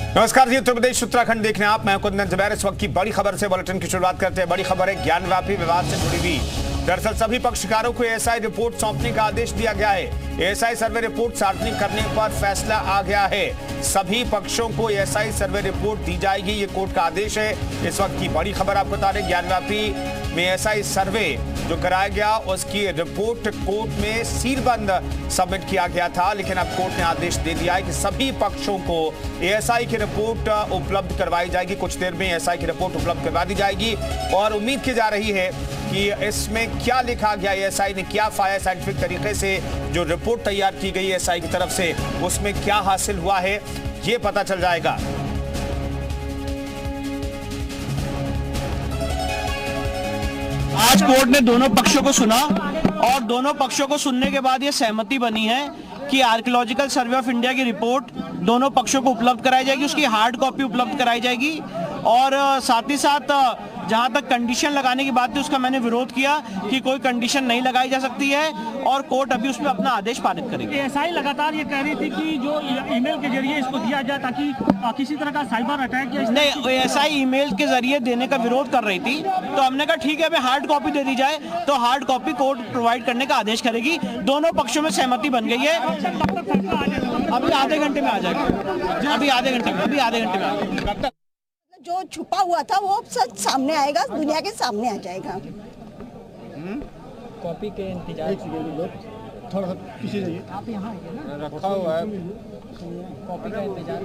नमस्कार जी, उत्तर प्रदेश उत्तराखंड देखने आप, मैं कुंदन जुबैर। इस वक्त की बड़ी खबर से बुलेटिन की शुरुआत करते हैं। बड़ी खबर है ज्ञानव्यापी विवाद से जुड़ी हुई। दरअसल सभी पक्षकारों को एएसआई रिपोर्ट सौंपने का आदेश दिया गया है। एएसआई सर्वे रिपोर्ट सार्वजनिक करने पर फैसला आ गया है। सभी पक्षों को एएसआई सर्वे रिपोर्ट दी जाएगी, ये कोर्ट का आदेश है। इस वक्त की बड़ी खबर आपको बता रहे, ज्ञानव्यापी में एएसआई सर्वे जो कराया गया उसकी रिपोर्ट कोर्ट में सीलबंद सबमिट किया गया था, लेकिन अब कोर्ट ने आदेश दे दिया है कि सभी पक्षों को एएसआई की रिपोर्ट उपलब्ध करवाई जाएगी। कुछ देर में एएसआई की रिपोर्ट उपलब्ध करवा दी जाएगी और उम्मीद की जा रही है कि इसमें क्या लिखा गया, एएसआई ने क्या पाया, साइंटिफिक तरीके से जो रिपोर्ट तैयार की गई एएसआई की तरफ से उसमें क्या हासिल हुआ है, ये पता चल जाएगा। आज कोर्ट ने दोनों पक्षों को सुना और दोनों पक्षों को सुनने के बाद यह सहमति बनी है कि आर्कियोलॉजिकल सर्वे ऑफ इंडिया की रिपोर्ट दोनों पक्षों को उपलब्ध कराई जाएगी, उसकी हार्ड कॉपी उपलब्ध कराई जाएगी। और साथ ही साथ जहां तक कंडीशन लगाने की बात थी उसका मैंने विरोध किया कि कोई कंडीशन नहीं लगाई जा सकती है और कोर्ट अभी उसमें अपना आदेश पारित करेगी। एएसआई लगातार ये कह रही थी कि जो ईमेल के जरिए इसको दिया जाए ताकि किसी तरह का साइबर अटैक या नहीं, एएसआई ईमेल के जरिए देने का विरोध कर रही थी, तो हमने कहा ठीक है, हमें हार्ड कॉपी दे दी जाए, तो हार्ड कॉपी कोर्ट प्रोवाइड करने का आदेश करेगी। दोनों पक्षों में सहमति बन गई है। अभी आधे घंटे में आ जाएगा, अभी आधे घंटे में आ जाएगा। जो छुपा हुआ था वो सच सामने आएगा, दुनिया के सामने आ जाएगा। कॉपी के इंतजार थोड़ा सा पीछे जाइए, आप यहाँ रखा हुआ है, कॉपी का इंतजार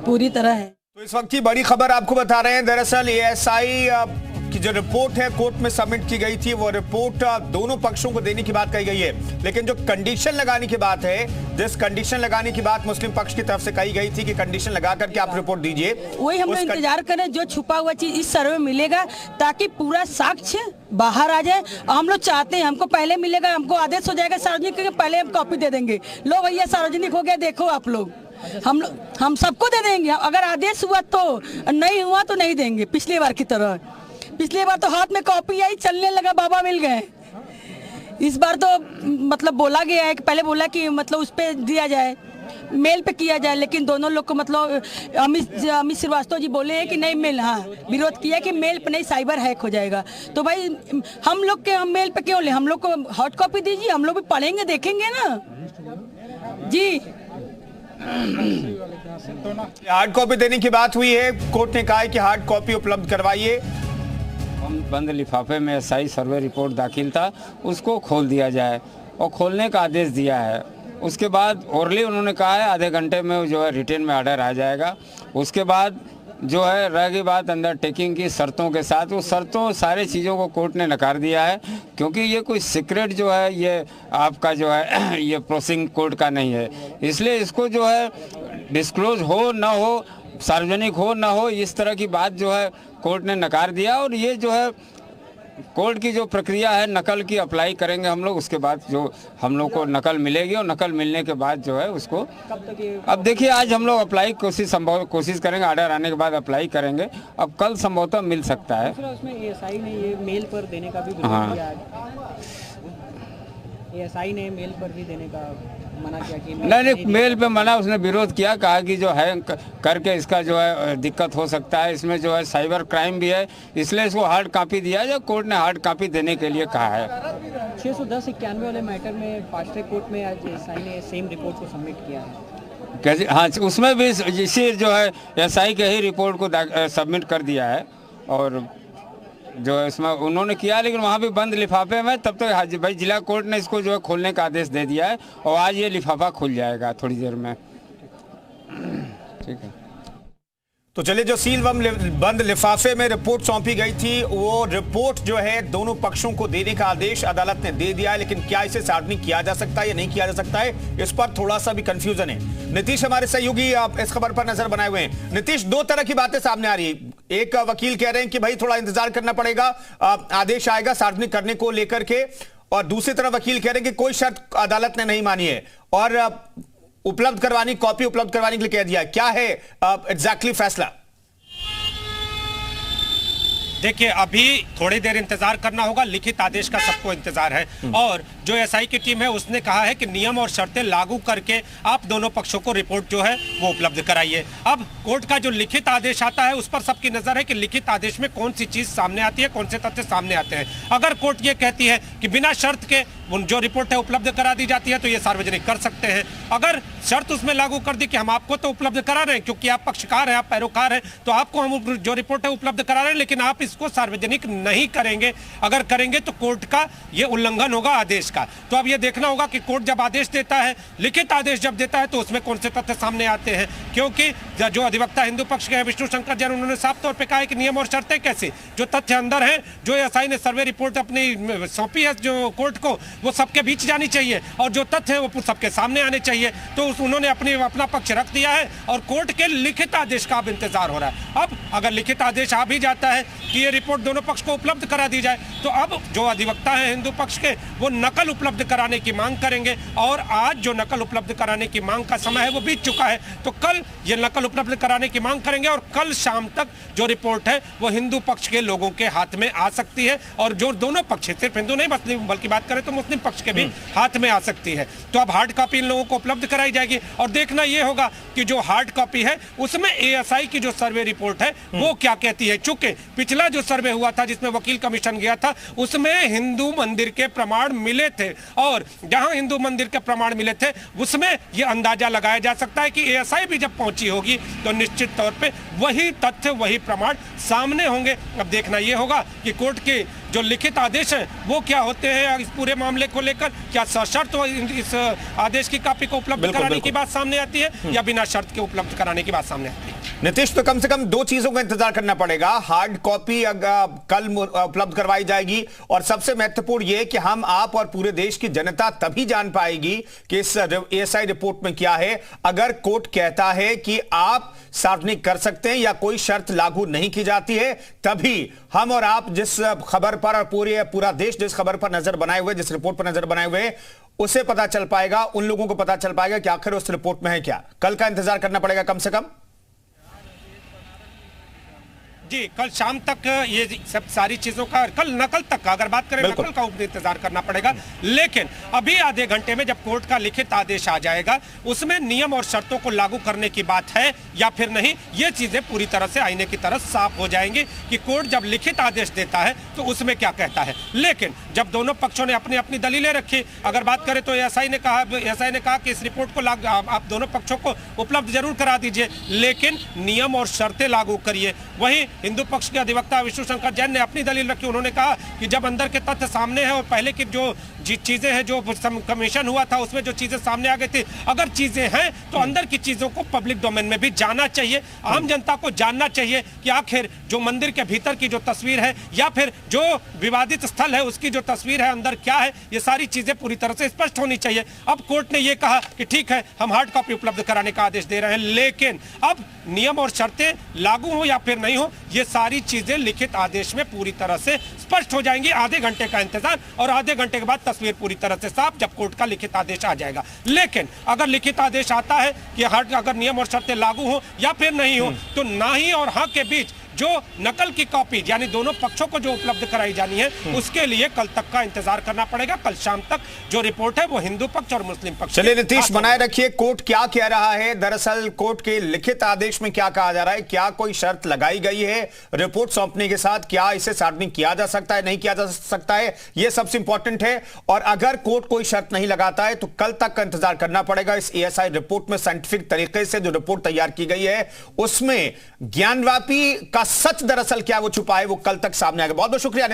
पूरी तरह है। तो इस वक्त की बड़ी खबर आपको बता रहे हैं। दरअसल एएसआई की जो रिपोर्ट है कोर्ट में सबमिट की गई थी, वो रिपोर्ट दोनों पक्षों को देने की बात कही गई है, लेकिन जो कंडीशन लगाने की बात है, जिस कंडीशन लगाने की बात मुस्लिम पक्ष की तरफ से कही गई थी कि कंडीशन लगा करके आप रिपोर्ट दीजिए, वही हम लोग इंतजार करें जो छुपा हुआ चीज इस सर्वे में मिलेगा ताकि पूरा साक्ष्य बाहर आ जाए। हम लोग चाहते हैं, हमको पहले मिलेगा, हमको आदेश हो जाएगा सार्वजनिक करके, पहले हम कॉपी दे देंगे। लो भैया सार्वजनिक हो गया, देखो आप लोग, हम सबको दे देंगे। अगर आदेश हुआ तो, नहीं हुआ तो नहीं देंगे। पिछली बार की तरह, पिछली बार तो हाथ में कॉपी आई, चलने लगा, बाबा मिल गए। इस बार तो मतलब बोला गया है कि पहले बोला कि मतलब उस पे दिया जाए, मेल पे किया जाए, लेकिन दोनों लोग को मतलब अमित श्रीवास्तव जी बोले हैं कि नहीं मेल, हाँ विरोध किया कि मेल पे नहीं, साइबर हैक हो जाएगा। तो भाई हम लोग के हम मेल पे क्यों ले, हम लोग को हॉट कॉपी दीजिए, हम लोग भी पढ़ेंगे देखेंगे ना जी। हार्ड कॉपी देने की बात हुई है, कोर्ट ने कहा है कि हार्ड कॉपी उपलब्ध करवाइए। बंद लिफाफे में एएसआई सर्वे रिपोर्ट दाखिल था, उसको खोल दिया जाए और खोलने का आदेश दिया है। उसके बाद ओरली उन्होंने कहा है आधे घंटे में जो है रिटेन में ऑर्डर आ जाएगा। उसके बाद जो है रह गई बात अंडरटेकिंग की शर्तों के साथ, वो शर्तों सारे चीज़ों को कोर्ट ने नकार दिया है, क्योंकि ये कोई सीक्रेट जो है ये आपका जो है ये प्रोसिंग कोर्ट का नहीं है, इसलिए इसको जो है डिस्क्लोज हो ना हो, सार्वजनिक हो ना हो, इस तरह की बात जो है कोर्ट ने नकार दिया। और ये जो है कोर्ट की जो प्रक्रिया है नकल की अप्लाई करेंगे हम लोग, उसके बाद जो हम लोग को नकल मिलेगी और नकल मिलने के बाद जो है उसको अब देखिए आज हम लोग अप्लाई कोशिश करेंगे, ऑर्डर आने के बाद अप्लाई करेंगे, अब कल संभवतः मिल सकता है। उसमें एएसआई ने ये मेल पर देने का भी विरोध किया। एएसआई ने मेल पर भी देने का मना किया कि नहीं, मेल पे मना उसने विरोध किया, कहा कि जो है करके इसका जो है दिक्कत हो सकता है, इसमें जो है साइबर क्राइम भी है, इसलिए इसको हार्ड कॉपी दिया जाए। कोर्ट ने हार्ड कॉपी देने के लिए कहा है। 610-91 वाले मैटर में फास्ट ट्रैक कोर्ट में आज एएसआई ने सेम रिपोर्ट को सबमिट किया है। कैसे? हाँ, उसमें भी इसी जो है एएसआई के ही रिपोर्ट को सबमिट कर दिया है और जो है इसमें उन्होंने किया, लेकिन वहाँ भी बंद लिफाफे में। तब तक भाई जिला कोर्ट ने इसको जो है खोलने का आदेश दे दिया है और आज ये लिफाफा खुल जाएगा थोड़ी देर में। ठीक है, तो चलिए, जो सील बंद लिफाफे में रिपोर्ट सौंपी गई थी वो रिपोर्ट जो है दोनों पक्षों को देने का आदेश अदालत ने दे दिया है, लेकिन क्या इसे सार्वजनिक किया जा सकता है या नहीं किया जा सकता है, इस पर थोड़ा सा भी कंफ्यूजन है। नीतीश हमारे सहयोगी आप इस खबर पर नजर बनाए हुए हैं। नीतीश, दो तरह की बातें सामने आ रही है। एक वकील कह रहे हैं कि भाई थोड़ा इंतजार करना पड़ेगा, आदेश आएगा सार्वजनिक करने को लेकर के, और दूसरी तरफ वकील कह रहे हैं कि कोई शर्त अदालत ने नहीं मानी है और उपलब्ध करवानी, कॉपी उपलब्ध करवाने के लिए कह दिया। क्या है एग्जैक्टली फैसला? देखिए, अभी थोड़ी देर इंतजार करना होगा, लिखित आदेश का सबको इंतजार है। और जो एसआई की टीम है उसने कहा है कि नियम और शर्तें लागू करके आप दोनों पक्षों को रिपोर्ट जो है वो उपलब्ध कराइए। अब कोर्ट का जो लिखित आदेश आता है उस पर सबकी नजर है कि लिखित आदेश में कौन सी चीज सामने आती है, कौन से तथ्य सामने आते हैं। अगर कोर्ट ये कहती है कि बिना शर्त के जो रिपोर्ट है उपलब्ध करा दी जाती है तो ये सार्वजनिक कर सकते हैं। अगर शर्त उसमें लागू कर दी कि हम आपको तो उपलब्ध करा रहे हैं क्योंकि आप पक्षकार हैं, आप पैरोकार हैं, तो आपको हम जो रिपोर्ट है उपलब्ध करा रहे हैं, लेकिन आप इसको सार्वजनिक नहीं करेंगे, अगर करेंगे तो कोर्ट का ये उल्लंघन होगा आदेश का। तो अब ये देखना होगा कि कोर्ट जब आदेश देता है, लिखित आदेश जब देता है, तो उसमें कौन से तथ्य सामने आते हैं। क्योंकि जो अधिवक्ता हिंदू पक्ष के हैं विष्णु शंकर जैन, उन्होंने साफ तौर पर कहा है कि नियम और शर्तें कैसे, जो तथ्य अंदर है, जो एसआई ने सर्वे रिपोर्ट अपनी सौंपी है जो कोर्ट को, वो सबके बीच जानी चाहिए और जो तथ्य है वो सबके सामने आने चाहिए। तो उन्होंने अपना पक्ष रख दिया है और कोर्ट के लिखित आदेश का अब इंतजार हो रहा है। अब अगर लिखित आदेश आ भी जाता है कि ये रिपोर्ट दोनों पक्ष को उपलब्ध करा दी जाए, तो अब जो अधिवक्ता है हिंदू पक्ष के, वो नकल उपलब्ध कराने की मांग करेंगे। और आज जो नकल उपलब्ध कराने की मांग का समय है वो बीत चुका है, तो कल ये नकल उपलब्ध कराने की मांग करेंगे और कल शाम तक जो रिपोर्ट है वो हिंदू पक्ष के लोगों के हाथ में आ सकती है। और जो दोनों पक्ष, सिर्फ हिंदू नहीं बल्कि बात करें तो मुस्लिम पक्ष के भी हाथ में आ सकती है। तो अब हार्ड कॉपी इन लोगों को उपलब्ध कराई जाएगी और देखना यह होगा कि जो हार्ड कॉपी है उसमें एएसआई की जो सर्वे रिपोर्ट है वो क्या कहती है। चूंकि पिछला जो सर्वे हुआ था जिसमें वकील कमीशन गया था, उसमें हिंदू मंदिर के प्रमाण मिले थे और जहां हिंदू मंदिर के प्रमाण मिले थे उसमें यह अंदाजा लगाया जा सकता है कि एएसआई भी जब पहुंची होगी तो निश्चित तौर पे वही तथ्य, वही प्रमाण सामने होंगे। अब देखना यह होगा कि कोर्ट के जो लिखित आदेश हैं वो क्या होते हैं इस पूरे मामले को लेकर। क्या सशर्त इस आदेश की कॉपी को उपलब्ध कराने की बात सामने आती है या बिना शर्त के उपलब्ध कराने की बात सामने आती है। नीतीश, तो कम से कम दो चीजों का इंतजार करना पड़ेगा। हार्ड कॉपी कल उपलब्ध करवाई जाएगी और सबसे महत्वपूर्ण यह कि हम, आप और पूरे देश की जनता तभी जान पाएगी कि इस एएसआई रिपोर्ट में क्या है, अगर कोर्ट कहता है कि आप सार्वजनिक कर सकते हैं या कोई शर्त लागू नहीं की जाती है, तभी हम और आप जिस खबर पर और पूरा देश जिस खबर पर नजर बनाए हुए, जिस रिपोर्ट पर नजर बनाए हुए, उसे पता चल पाएगा, उन लोगों को पता चल पाएगा कि आखिर उस रिपोर्ट में है क्या। कल का इंतजार करना पड़ेगा कम से कम। जी, कल शाम तक ये सब सारी चीजों का, कल नकल तक का, अगर बात करें नकल का इंतजार करना पड़ेगा। लेकिन अभी आधे घंटे में जब कोर्ट का लिखित आदेश आ जाएगा उसमें नियम और शर्तों को लागू करने की बात है या फिर नहीं, ये चीजें पूरी तरह से आईने की तरह साफ हो जाएंगी कि कोर्ट जब लिखित आदेश देता है तो उसमें क्या कहता है। लेकिन जब दोनों पक्षों ने अपनी अपनी दलीलें रखी, अगर बात करें तो एसआई ने कहा कि इस रिपोर्ट को आप दोनों पक्षों को उपलब्ध जरूर करा दीजिए, लेकिन नियम और शर्तें लागू करिए। वहीं हिंदू पक्ष के अधिवक्ता विष्णु शंकर जैन ने अपनी दलील रखी। उन्होंने कहा कि जब अंदर के तथ्य सामने हैं और पहले की जो चीजें हैं, जो कमीशन हुआ था उसमें जो चीजें सामने आ गई थी, अगर चीजें हैं तो अंदर की चीजों को पब्लिक डोमेन में भी जाना चाहिए, आम जनता को जानना चाहिए कि आखिर जो मंदिर के भीतर की जो तस्वीर है या फिर जो विवादित स्थल है उसकी जो तस्वीर है अंदर क्या है, ये सारी चीजें पूरी तरह से स्पष्ट होनी चाहिए। अब कोर्ट ने यह कहा कि ठीक है, हम हार्ड कॉपी उपलब्ध कराने का आदेश दे रहे हैं, लेकिन अब नियम और शर्तें लागू हो या फिर नहीं हो, ये सारी चीजें लिखित आदेश में पूरी तरह से स्पष्ट हो जाएंगी। आधे घंटे का इंतजार और आधे घंटे के बाद तस्वीर पूरी तरह से साफ, जब कोर्ट का लिखित आदेश आ जाएगा। लेकिन अगर लिखित आदेश आता है कि अगर नियम और शर्तें लागू हो या फिर नहीं हो, तो ना ही और हाँ के बीच जो नकल की कॉपी यानी दोनों पक्षों को जो उपलब्ध कराई जानी है उसके लिए कल तक का इंतजार करना पड़ेगा। कल शाम तक जो रिपोर्ट है वो हिंदू पक्ष और मुस्लिम पक्ष। चलिए नीतीश, बनाए रखिए कोर्ट क्या कह रहा है। दरअसल कोर्ट के लिखित आदेश में क्या कहा जा रहा है, क्या कोई शर्त लगाई गई है रिपोर्ट सौंपने के साथ, क्या इसे सार्वजनिक किया जा सकता है, नहीं किया जा सकता है, यह सबसे इंपॉर्टेंट है। और अगर कोर्ट कोई शर्त नहीं लगाता है तो कल तक का इंतजार करना पड़ेगा। इस एएसआई रिपोर्ट में साइंटिफिक तरीके से जो रिपोर्ट तैयार की गई है उसमें ज्ञानव्यापी का सच दरअसल क्या वो छुपा है, वो कल तक सामने आएगा। बहुत बहुत शुक्रिया।